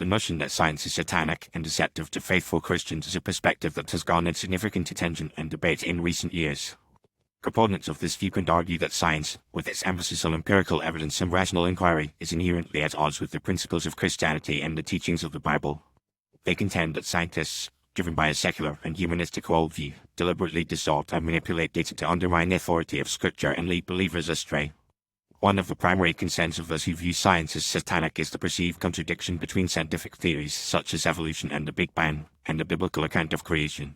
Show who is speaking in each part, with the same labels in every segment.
Speaker 1: The notion that science is satanic and deceptive to faithful Christians is a perspective that has garnered significant attention and debate in recent years. Proponents of this viewpoint argue that science, with its emphasis on empirical evidence and rational inquiry, is inherently at odds with the principles of Christianity and the teachings of the Bible. They contend that scientists, driven by a secular and humanistic worldview, deliberately distort and manipulate data to undermine the authority of Scripture and lead believers astray. One of the primary concerns of those who view science as satanic is the perceived contradiction between scientific theories such as evolution and the Big Bang, and the biblical account of creation.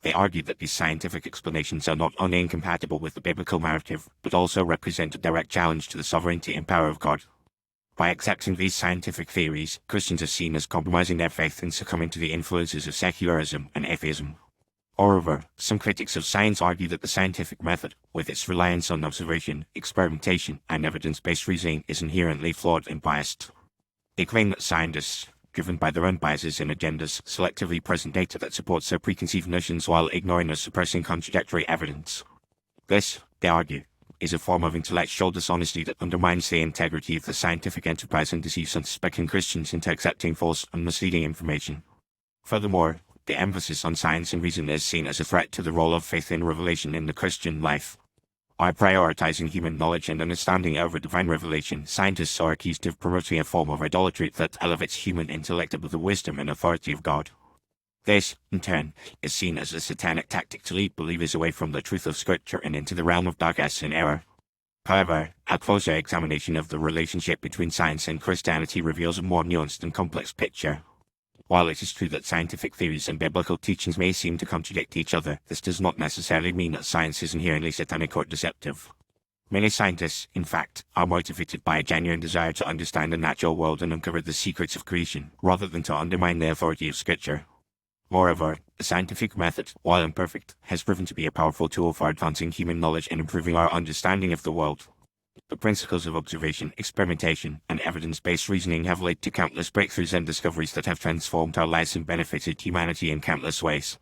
Speaker 1: They argue that these scientific explanations are not only incompatible with the biblical narrative, but also represent a direct challenge to the sovereignty and power of God. By accepting these scientific theories, Christians are seen as compromising their faith and succumbing to the influences of secularism and atheism. Moreover, some critics of science argue that the scientific method, with its reliance on observation, experimentation, and evidence-based reasoning, is inherently flawed and biased. They claim that scientists, driven by their own biases and agendas, selectively present data that supports their preconceived notions while ignoring or suppressing contradictory evidence. This, they argue, is a form of intellectual dishonesty that undermines the integrity of the scientific enterprise and deceives unsuspecting Christians into accepting false and misleading information. Furthermore, the emphasis on science and reason is seen as a threat to the role of faith in revelation in the Christian life. By prioritizing human knowledge and understanding over divine revelation, scientists are accused of promoting a form of idolatry that elevates human intellect above the wisdom and authority of God. This, in turn, is seen as a satanic tactic to lead believers away from the truth of Scripture and into the realm of darkness and error. However, a closer examination of the relationship between science and Christianity reveals a more nuanced and complex picture. While it is true that scientific theories and biblical teachings may seem to contradict each other, this does not necessarily mean that science is inherently satanic or deceptive. Many scientists, in fact, are motivated by a genuine desire to understand the natural world and uncover the secrets of creation, rather than to undermine the authority of Scripture. Moreover, the scientific method, while imperfect, has proven to be a powerful tool for advancing human knowledge and improving our understanding of the world. The principles of observation, experimentation, and evidence-based reasoning have led to countless breakthroughs and discoveries that have transformed our lives and benefited humanity in countless ways.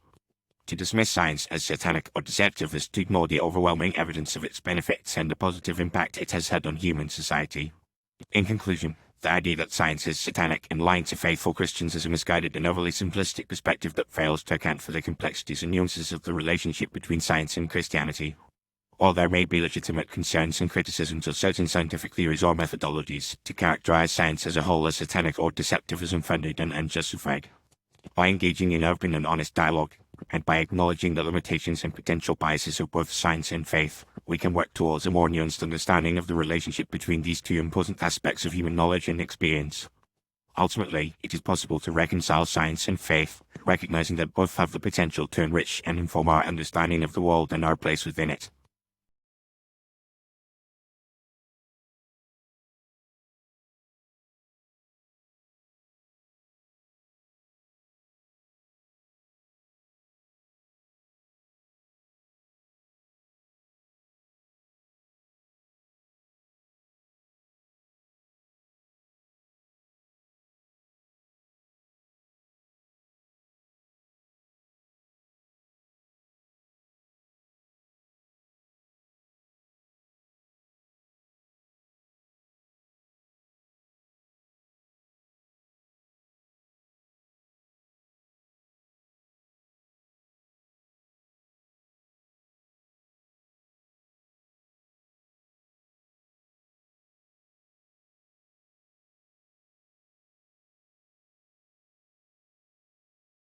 Speaker 1: To dismiss science as satanic or deceptive is to ignore the overwhelming evidence of its benefits and the positive impact it has had on human society. In conclusion, the idea that science is satanic and lying to faithful Christians is a misguided and overly simplistic perspective that fails to account for the complexities and nuances of the relationship between science and Christianity. While there may be legitimate concerns and criticisms of certain scientific theories or methodologies, to characterize science as a whole as satanic or deceptive is unfounded and unjustified. By engaging in open and honest dialogue, and by acknowledging the limitations and potential biases of both science and faith, we can work towards a more nuanced understanding of the relationship between these two important aspects of human knowledge and experience. Ultimately, it is possible to reconcile science and faith, recognizing that both have the potential to enrich and inform our understanding of the world and our place within it.